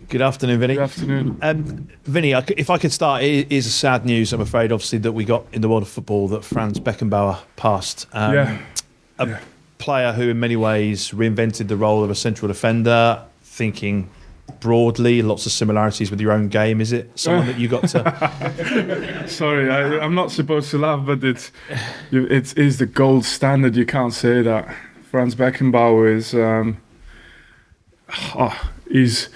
Good afternoon, Vinny. Good afternoon. Vinny, if I could start, it is a sad news, I'm afraid, obviously, that we got in the world of football that Franz Beckenbauer passed. A player who, in many ways, reinvented the role of a central defender, thinking broadly, lots of similarities with your own game. Is it someone that you got to... Sorry, I'm not supposed to laugh, but it is the gold standard. You can't say that. Franz Beckenbauer is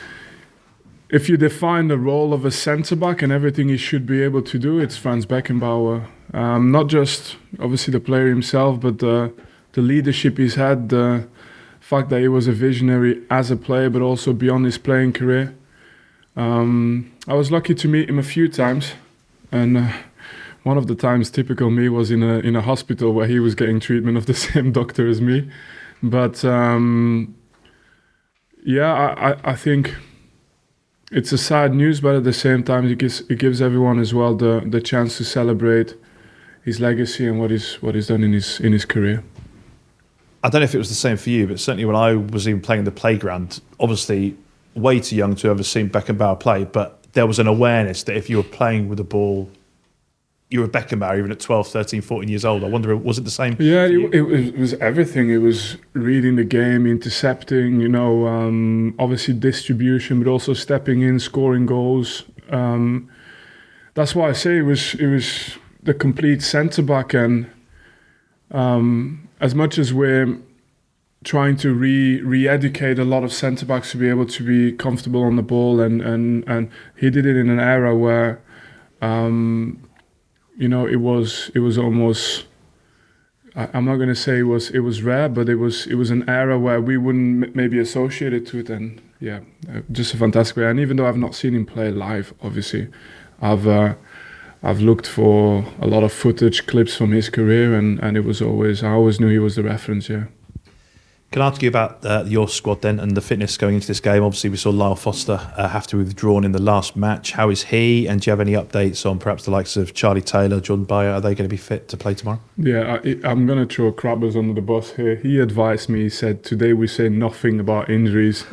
if you define the role of a centre-back and everything he should be able to do, it's Franz Beckenbauer. Not just, obviously, the player himself, but the leadership he's had, the fact that he was a visionary as a player, but also beyond his playing career. I was lucky to meet him a few times, and one of the times, typical me, was in a hospital where he was getting treatment of the same doctor as me. But I think it's a sad news, but at the same time, it gives everyone as well the chance to celebrate his legacy and what he's done in his career. I don't know if it was the same for you, but certainly when I was even playing in the playground, obviously way too young to have ever seen Beckenbauer play, but there was an awareness that if you were playing with the ball, you were Beckenbauer even at 12, 13, 14 years old. I wonder, was it the same? Yeah, it was everything. It was reading the game, intercepting, obviously distribution, but also stepping in, scoring goals. That's why I say it was the complete centre-back. And as much as we're trying to re-educate a lot of centre-backs to be able to be comfortable on the ball, and he did it in an era where... it was almost. I'm not going to say it was rare, but it was an era where we wouldn't maybe associate it to it. And just a fantastic way. And even though I've not seen him play live, obviously, I've looked for a lot of footage, clips from his career, and I always knew he was the reference. Yeah. Can I ask you about your squad then and the fitness going into this game? Obviously, we saw Lyle Foster have to be withdrawn in the last match. How is he? And do you have any updates on perhaps the likes of Charlie Taylor, Jordan Bayer? Are they going to be fit to play tomorrow? Yeah, I'm going to throw Crabbers under the bus here. He advised me, he said, today we say nothing about injuries.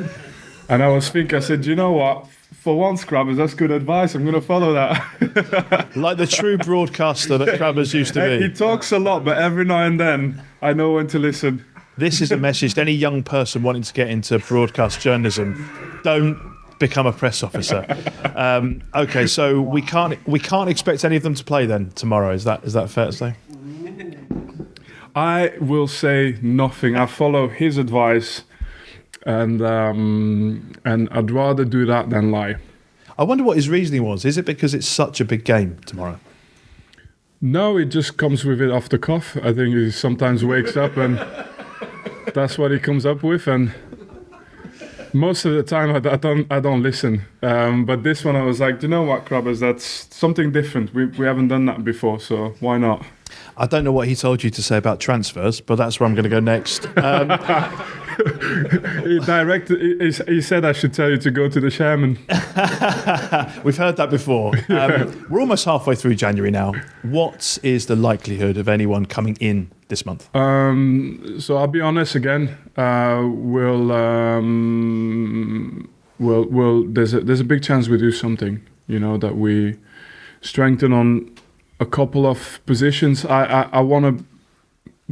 And I said, you know what? For once, Crabbers, that's good advice. I'm going to follow that. Like the true broadcaster that Crabbers used to be. He talks a lot, but every now and then I know when to listen. This is a message to any young person wanting to get into broadcast journalism. Don't become a press officer. Okay, so we can't expect any of them to play then tomorrow. Is that fair to say? I will say nothing. I follow his advice, and I'd rather do that than lie. I wonder what his reasoning was. Is it because it's such a big game tomorrow? No, it just comes with it off the cuff. I think he sometimes wakes up and that's what he comes up with, and most of the time I don't listen. But this one I was like, do you know what, Crabbers? That's something different. We haven't done that before, so why not? I don't know what he told you to say about transfers, but that's where I'm going to go next. He said I should tell you to go to the chairman. We've heard that before. We're almost halfway through January now. What is the likelihood of anyone coming in this month? So I'll be honest again. There's a big chance we do something. That we strengthen on a couple of positions. I want to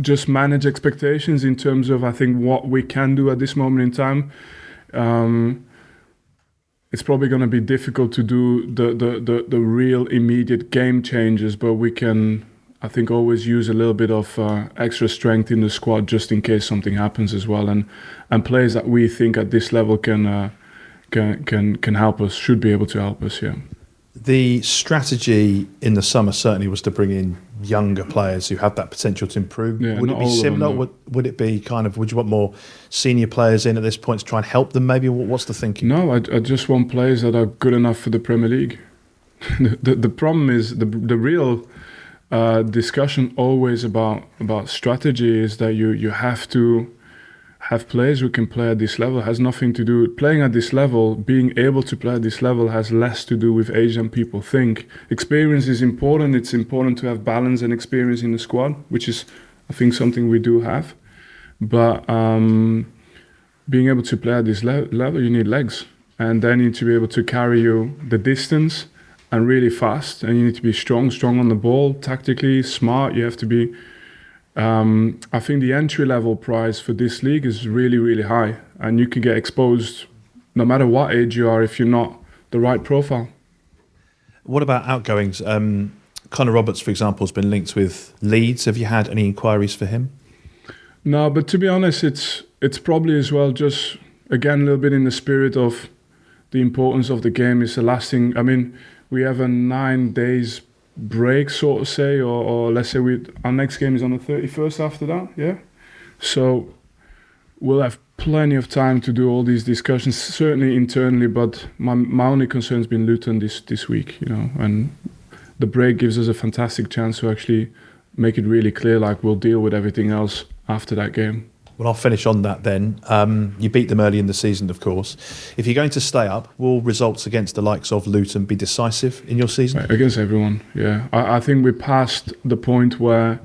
just manage expectations in terms of, I think, what we can do at this moment in time. It's probably going to be difficult to do the real immediate game changes, but we can, I think, always use a little bit of extra strength in the squad just in case something happens as well. And players that we think at this level can help us, should be able to help us. Yeah. The strategy in the summer certainly was to bring in younger players who have that potential to improve. Yeah, would it be similar? Would it be would you want more senior players in at this point to try and help them maybe? What's the thinking? No, I just want players that are good enough for the Premier League. The problem is the real discussion always about strategy is that you have to have players who can play at this level. It has nothing to do with playing at this level. Being able to play at this level has less to do with age than people think. Experience is important. It's important to have balance and experience in the squad, which is, I think, something we do have. But being able to play at this level, you need legs. and they need to be able to carry you the distance and really fast. And you need to be strong on the ball, tactically smart. You have to be. I think the entry level price for this league is really, really high, and you can get exposed no matter what age you are if you're not the right profile. What about outgoings? Connor Roberts, for example, has been linked with Leeds. Have you had any inquiries for him? No, but to be honest, it's probably as well just, again, a little bit in the spirit of the importance of the game. Is the lasting. I mean, we have a 9 days break, sort of say, or let's say our next game is on the 31st after that, yeah? So we'll have plenty of time to do all these discussions, certainly internally, but my only concern has been Luton this week, and the break gives us a fantastic chance to actually make it really clear, like we'll deal with everything else after that game. Well, I'll finish on that then. You beat them early in the season, of course. If you're going to stay up, will results against the likes of Luton be decisive in your season? Right, against everyone, yeah. I think we're past the point where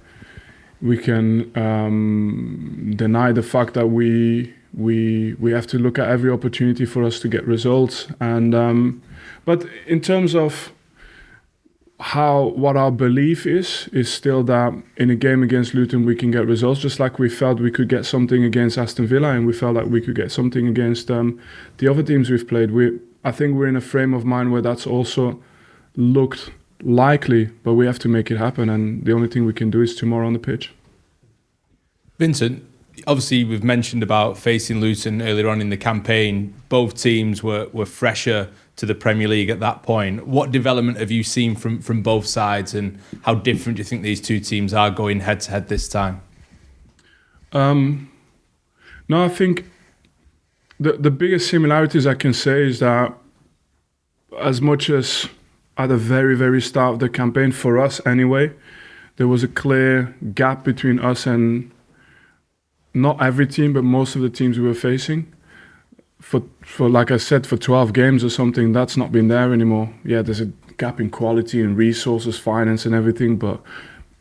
we can deny the fact that we have to look at every opportunity for us to get results. And but in terms of what our belief is still that in a game against Luton we can get results, just like we felt we could get something against Aston Villa, and we felt like we could get something against the other teams we've played. I think we're in a frame of mind where that's also looked likely, but we have to make it happen, and the only thing we can do is tomorrow on the pitch. Vincent, obviously we've mentioned about facing Luton earlier on in the campaign. Both teams were fresher to the Premier League at that point. What development have you seen from both sides, and how different do you think these two teams are going head to head this time? No, I think the biggest similarities I can say is that as much as at the very, very start of the campaign, for us anyway, there was a clear gap between us and not every team, but most of the teams we were facing. For like I said, for 12 games or something, that's not been there anymore. Yeah, there's a gap in quality and resources, finance and everything, but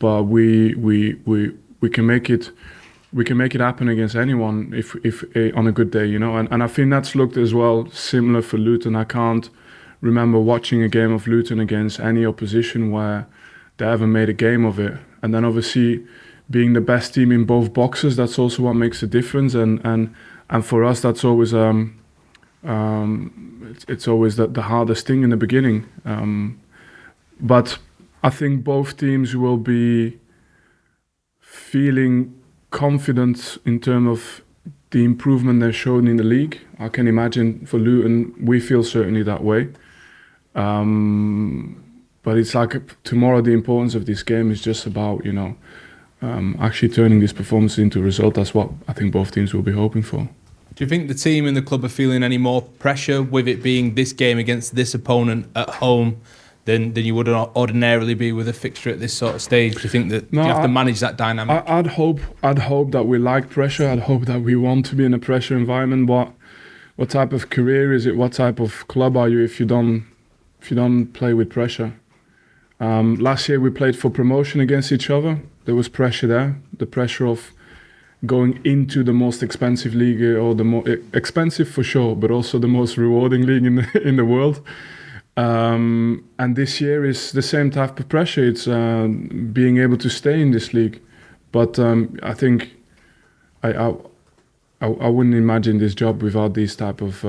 we can make it happen against anyone if on a good day, And I think that's looked as well similar for Luton. I can't remember watching a game of Luton against any opposition where they haven't made a game of it. And then obviously being the best team in both boxes, that's also what makes a difference. And for us, that's always it's always the hardest thing in the beginning. But I think both teams will be feeling confident in terms of the improvement they've shown in the league. I can imagine for Luton, we feel certainly that way. But it's like tomorrow, the importance of this game is just about, actually turning this performance into a result. That's what I think both teams will be hoping for. Do you think the team and the club are feeling any more pressure with it being this game against this opponent at home than you would ordinarily be with a fixture at this sort of stage? Do you think that you have to manage that dynamic? I'd hope that we like pressure. I'd hope that we want to be in a pressure environment. What type of career is it? What type of club are you if you don't play with pressure? Last year we played for promotion against each other. There was pressure there. The pressure of going into the most expensive league, or the more expensive for sure, but also the most rewarding league in the world. And this year is the same type of pressure. It's being able to stay in this league. But I think I wouldn't imagine this job without these type of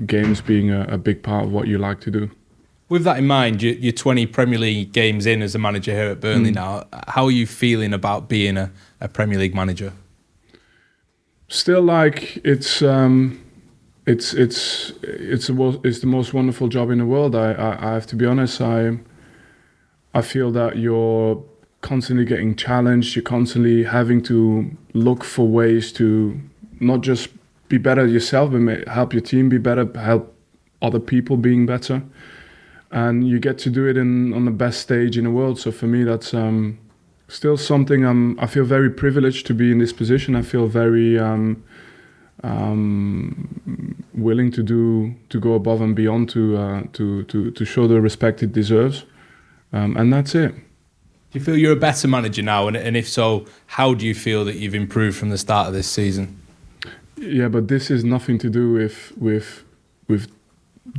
games being a big part of what you like to do. With that in mind, you're 20 Premier League games in as a manager here at Burnley now. How are you feeling about being a Premier League manager? Still, like it's the most wonderful job in the world. I have to be honest. I feel that you're constantly getting challenged. You're constantly having to look for ways to not just be better yourself, but help your team be better, help other people being better, and you get to do it on the best stage in the world. So for me, that's still something I feel very privileged to be in this position. I feel very willing to go above and beyond to show the respect it deserves, and that's it. Do you feel you're a better manager now? And if so, how do you feel that you've improved from the start of this season? Yeah, but this is nothing to do with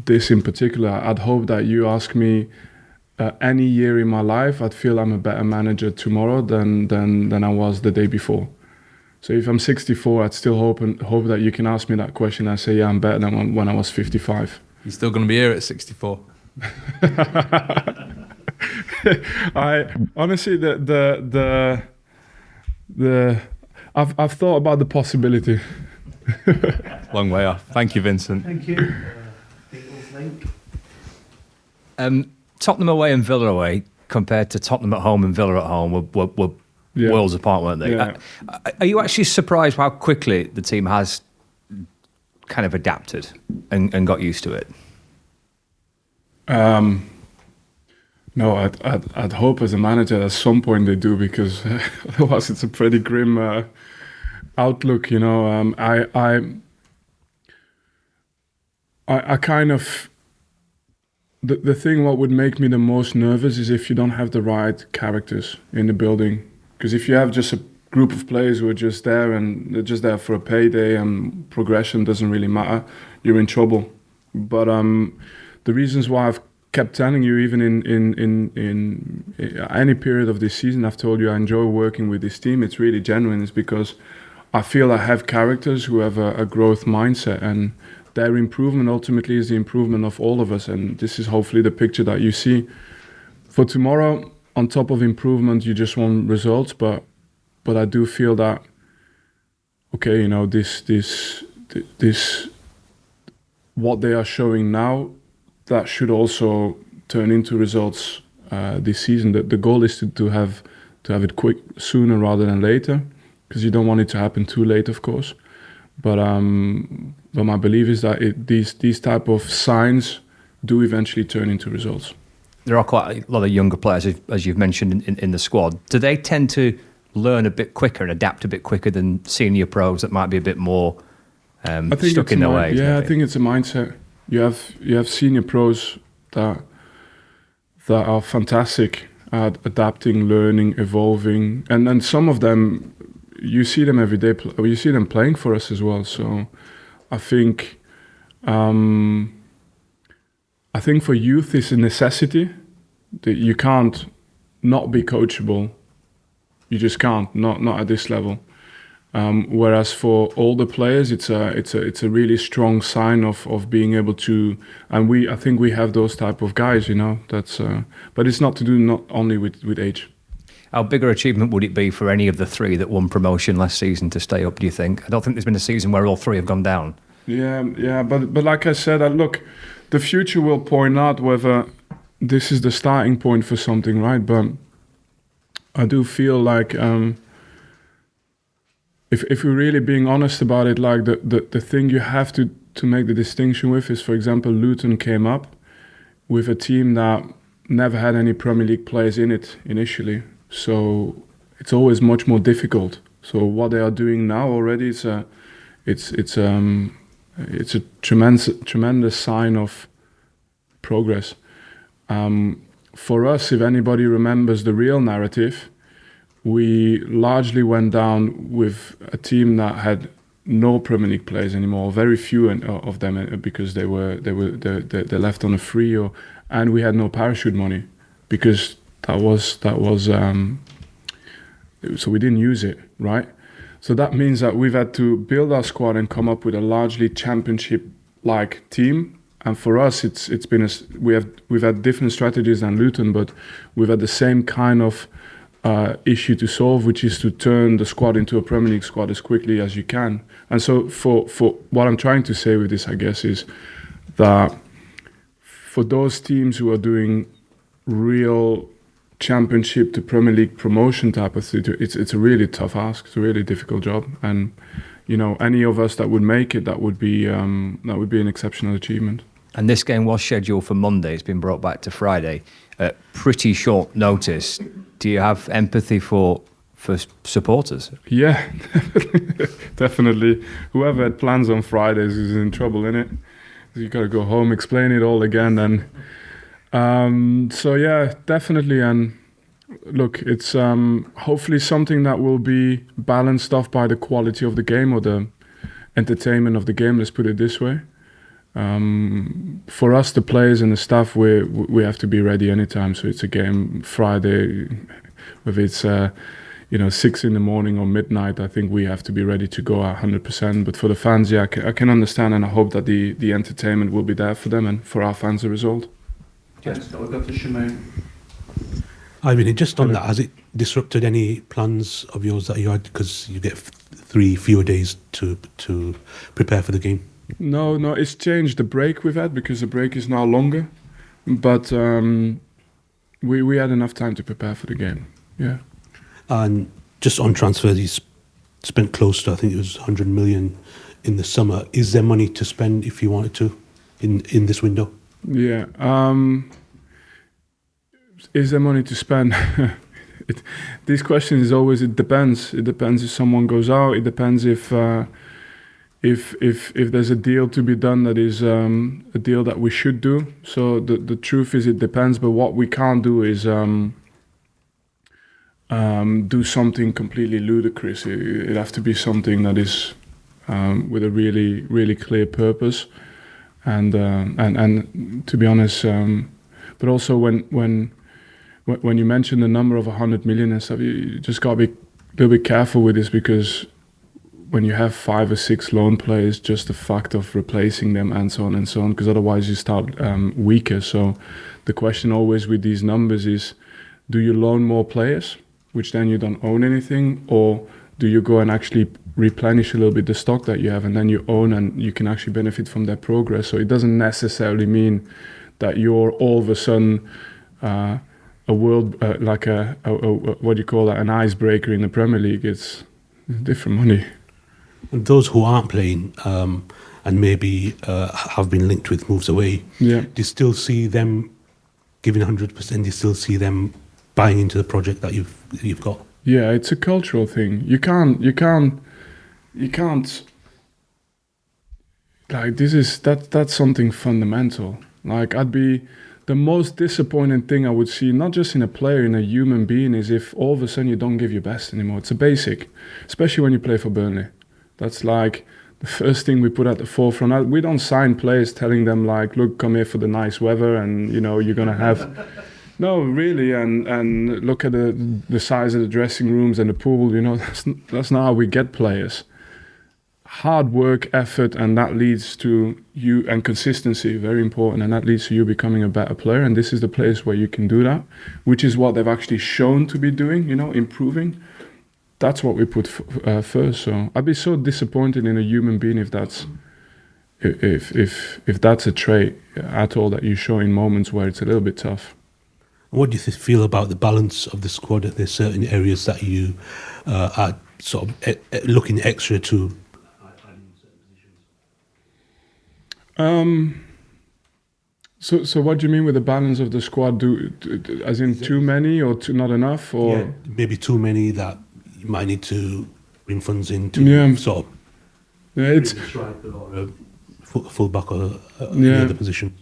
this in particular. I'd hope that you ask me any year in my life, I'd feel I'm a better manager tomorrow than I was the day before. So if I'm 64, I'd still hope that you can ask me that question. I say, yeah, I'm better than when I was 55. You're still going to be here at 64. I honestly, I've thought about the possibility. Long way off. Thank you, Vincent. Thank you. Tottenham away and Villa away compared to Tottenham at home and Villa at home were worlds apart, weren't they? Yeah. Are you actually surprised how quickly the team has kind of adapted and got used to it? No, I'd hope as a manager at some point they do, because otherwise it's a pretty grim outlook, you know. I kind of the thing what would make me the most nervous is if you don't have the right characters in the building. Because if you have just a group of players who are just there and they're just there for a payday and progression doesn't really matter, you're in trouble. But the reasons why I've kept telling you, even in any period of this season, I've told you I enjoy working with this team. It's really genuine. It's because I feel I have characters who have a growth mindset, and their improvement ultimately is the improvement of all of us. And this is hopefully the picture that you see for tomorrow. On top of improvement, you just want results, but I do feel that, okay, you know, this what they are showing now, that should also turn into results this season. The goal is to have it quick, sooner rather than later, because you don't want it to happen too late, of course. But my belief is that these type of signs do eventually turn into results. There are quite a lot of younger players, as you've mentioned, in the squad. Do they tend to learn a bit quicker and adapt a bit quicker than senior pros that might be a bit more stuck in their ways? Yeah, maybe? I think it's a mindset. You have senior pros that are fantastic at adapting, learning, evolving, and some of them, you see them every day. You see them playing for us as well. So I think for youth it's a necessity that you can't not be coachable. You just can't, not at this level. Whereas for older players, it's a really strong sign of being able to, and I think we have those type of guys, you know. But it's not to do not only with age. How bigger achievement would it be for any of the three that won promotion last season to stay up, do you think? I don't think there's been a season where all three have gone down. Yeah, but like I said, look, the future will point out whether this is the starting point for something, right? But I do feel like if we're really being honest about it, like the thing you have to make the distinction with is, for example, Luton came up with a team that never had any Premier League players in it initially. So it's always much more difficult. So what they are doing now already is it's a tremendous sign of progress. For us, if anybody remembers the real narrative, we largely went down with a team that had no Premier League players anymore, very few of them, because they left on a free, and we had no parachute money because that was so we didn't use it, right? So that means that we've had to build our squad and come up with a largely championship-like team. And for us, it's been we've had different strategies than Luton, but we've had the same kind of issue to solve, which is to turn the squad into a Premier League squad as quickly as you can. And so for what I'm trying to say with this, I guess, is that for those teams who are doing real Championship to Premier League promotion type of thing, it's a really tough ask. It's a really difficult job, and you know, any of us that would make it, that would be an exceptional achievement. And this game was scheduled for Monday. It's been brought back to Friday at pretty short notice. Do you have empathy for supporters? Yeah, definitely. Whoever had plans on Fridays is in trouble, innit? You got to go home, explain it all again, and. So yeah, definitely. And look, it's hopefully something that will be balanced off by the quality of the game or the entertainment of the game. Let's put it this way. For us, the players and the staff, we have to be ready anytime. So it's a game Friday, whether it's 6 in the morning or midnight. I think we have to be ready to go 100%. But for the fans, I can understand, and I hope that the entertainment will be there for them and for our fans as a result. Yes, we'll go to Shimon. I mean, just on that, has it disrupted any plans of yours that you had, because you get 3 fewer days to prepare for the game? No, it's changed the break we've had, because the break is now longer. But we had enough time to prepare for the game. Yeah. And just on transfers, you spent close to, I think it was 100 million in the summer. Is there money to spend if you wanted to in this window? Yeah. Is there money to spend? This question is always, it depends. It depends if someone goes out. It depends if there's a deal to be done that is a deal that we should do. So the truth is, it depends. But what we can't do is do something completely ludicrous. It have to be something that is with a really, really clear purpose. And to be honest, but also when you mention the number of 100 million and stuff, you just got to be a little bit careful with this, because when you have 5 or 6 loan players, just the fact of replacing them and so on, because otherwise you start weaker. So the question always with these numbers is, do you loan more players, which then you don't own anything, or do you go and actually replenish a little bit the stock that you have, and then you own and you can actually benefit from their progress? So it doesn't necessarily mean that you're all of a sudden a world like a what do you call that, an icebreaker in the Premier League. It's different money. And those who aren't playing and maybe have been linked with moves away, Yeah. do you still see them giving 100%? Do you still see them buying into the project that you've got? Yeah, it's a cultural thing. You can't like, that's something fundamental. Like, the most disappointing thing I would see, not just in a player, in a human being, is if all of a sudden you don't give your best anymore. It's a basic, especially when you play for Burnley. That's like the first thing we put at the forefront. We don't sign players telling them like, look, come here for the nice weather and you're gonna have no, really, and look at the size of the dressing rooms and the pool. That's not how we get players. Hard work, effort, and that leads to you, and consistency, very important, and that leads to you becoming a better player. And this is the place where you can do that, which is what they've actually shown to be doing, improving. That's what we put first. So I'd be so disappointed in a human being if that's a trait at all that you show in moments where it's a little bit tough. What do you feel about the balance of the squad? Are there certain areas that you are sort of looking extra to? So what do you mean with the balance of the squad? As in too many or not enough? Or yeah, maybe too many that you might need to bring funds in to sort of it's a striker or a full-back or any other position.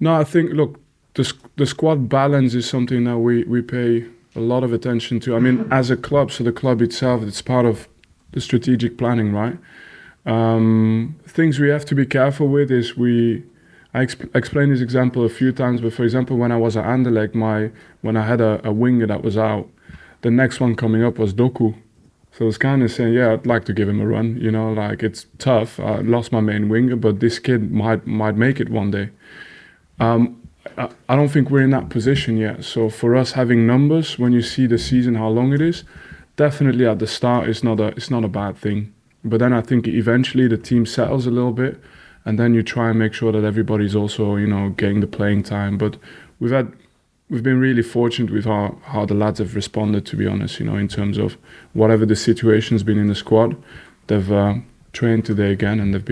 No, I think, look, the squad balance is something that we pay a lot of attention to. I mean, as a club, so the club itself, it's part of the strategic planning, right? Things we have to be careful with is I explained this example a few times, but for example, when I was at Anderlecht, when I had a winger that was out, the next one coming up was Doku. So I was kind of saying, yeah, I'd like to give him a run, like it's tough. I lost my main winger, but this kid might make it one day. I don't think we're in that position yet. So for us, having numbers, when you see the season, how long it is, definitely at the start, it's not a bad thing. But then I think eventually the team settles a little bit, and then you try and make sure that everybody's also, getting the playing time. But we've been really fortunate with how the lads have responded, to be honest, in terms of whatever the situation's been in the squad. They've trained today again, and they've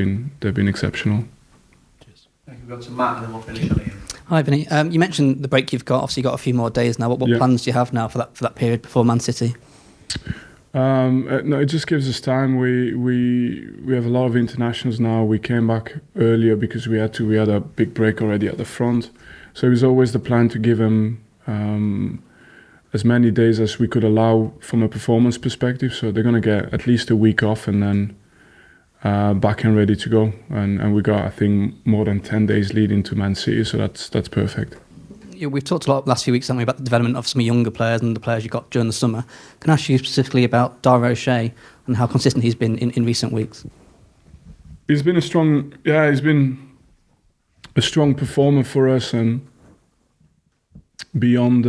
been exceptional. Cheers. We'll go to Matt, and then we'll finish on Ian. Hi, Vinny. You mentioned the break you've got. Obviously, you've got a few more days now. What plans do you have now for that period before Man City? No, it just gives us time. We have a lot of internationals now. We came back earlier because we had a big break already at the front. So it was always the plan to give them as many days as we could allow from a performance perspective. So they're going to get at least a week off, and then back and ready to go. And we got, I think, more than 10 days lead into Man City, so that's perfect. Yeah, we've talked a lot the last few weeks, haven't we, about the development of some younger players and the players you got during the summer. Can I ask you specifically about Dara O'Shea and how consistent he's been in recent weeks? He's been a strong performer for us, and beyond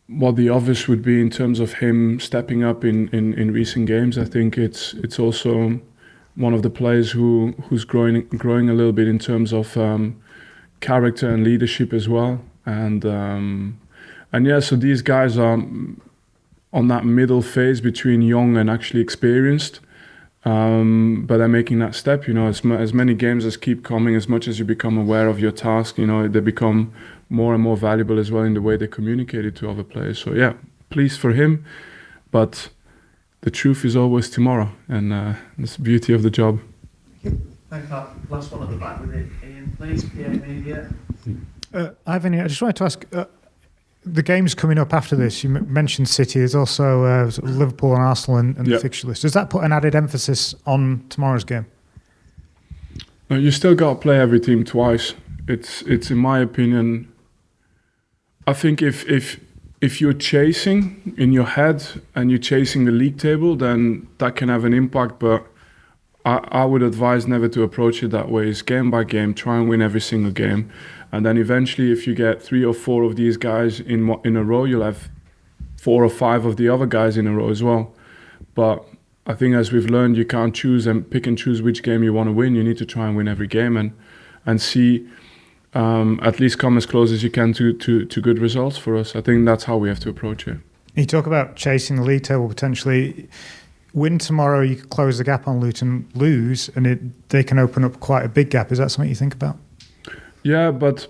what the obvious would be in terms of him stepping up in recent games, I think it's also one of the players who's growing a little bit in terms of character and leadership as well. And yeah, so these guys are on that middle phase between young and actually experienced. But they're making that step, as many games as keep coming, as much as you become aware of your task, they become more and more valuable as well in the way they communicate it to other players. So yeah, pleased for him, but the truth is always tomorrow, and that's the beauty of the job. Thanks. Last one at the back with it, Ian, please. PA Media. Ivan, I just wanted to ask, the games coming up after this, you mentioned City, there's also sort of Liverpool and Arsenal and the fixture list. Does that put an added emphasis on tomorrow's game? No, you still got to play every team twice. It's in my opinion, I think if you're chasing in your head and you're chasing the league table, then that can have an impact, but I would advise never to approach it that way. It's game by game, try and win every single game. And then eventually, if you get 3 or 4 of these guys in a row, you'll have 4 or 5 of the other guys in a row as well. But I think as we've learned, you can't choose and pick and choose which game you want to win. You need to try and win every game and see at least come as close as you can to good results for us. I think that's how we have to approach it. You talk about chasing the league table potentially. Win tomorrow, you could close the gap on Luton. Lose, and they can open up quite a big gap. Is that something you think about? Yeah, but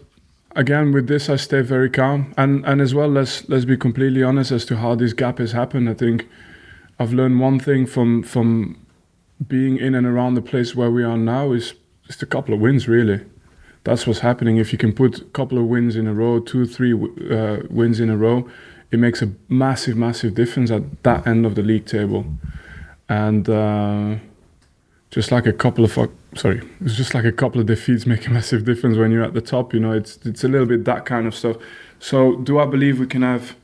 again, with this, I stay very calm. And as well, let's be completely honest as to how this gap has happened. I think I've learned one thing from being in and around the place where we are now is just a couple of wins, really. That's what's happening. If you can put a couple of wins in a row, 2, 3 wins in a row, it makes a massive, massive difference at that end of the league table. And just like a couple of defeats make a massive difference when you're at the top. It's a little bit that kind of stuff. So do I believe we can have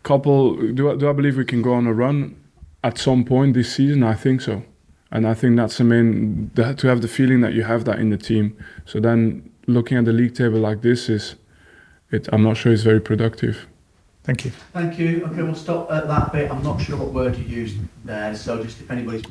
do I believe we can go on a run at some point this season? I think so. And I think that's to have the feeling that you have that in the team. So then looking at the league table like this I'm not sure it's very productive. Thank you. Thank you. Okay, we'll stop at that bit. I'm not sure what word you used there, so just if anybody's